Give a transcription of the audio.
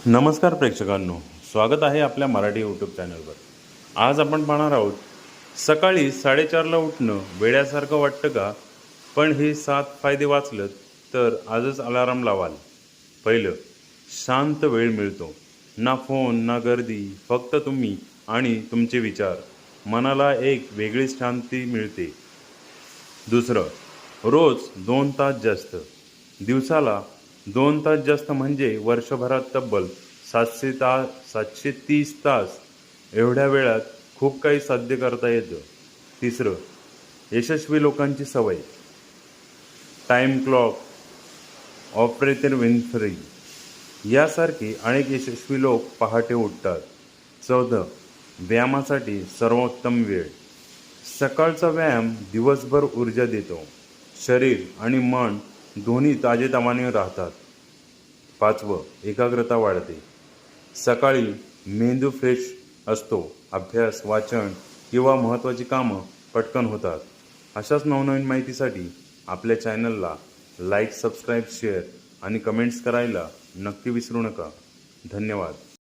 नमस्कार प्रेक्षकांनो, स्वागत आहे आपल्या मराठी यूट्यूब चॅनलवर। आज आपण पाहणार आहोत, सकाळी 4:30ला उठणं वेड्यासारखं वाटतं का? पण हे 7 फायदे वाचलं तर आजच अलार्म लावाल। पहिलं, शांत वेळ मिळतो। ना फोन ना गर्दी, फक्त तुम्ही आणि तुमचे विचार। मनाला एक वेगळीच शांती मिळते। दुसरं, रोज 2 तास जास्त। दिवसाला 2 तास जास्त म्हणजे वर्षभरात तब्बल 730 तास। एवढ्या वेळात खूप काही साध्य करता येतं। तिसरं, यशस्वी लोकांची सवय। टाइम क्लॉक, ऑपरेटर विन्फ्री यासारखी अनेक यशस्वी लोक पहाटे उठतात। चौथं, व्यायामासाठी सर्वोत्तम वेळ। सकाळचा व्यायाम दिवसभर ऊर्जा देतो। शरीर आणि मन दोन्ही ताजेतवाने राहतात। पाचवं, एकाग्रता वाढते। सकाळी मेंदू फ्रेश असतो। अभ्यास, वाचन किंवा महत्त्वाची कामं पटकन होतात। अशाच नवनवीन माहितीसाठी आपल्या चॅनलला लाईक, सबस्क्राईब, शेअर आणि कमेंट्स करायला नक्की विसरू नका। धन्यवाद।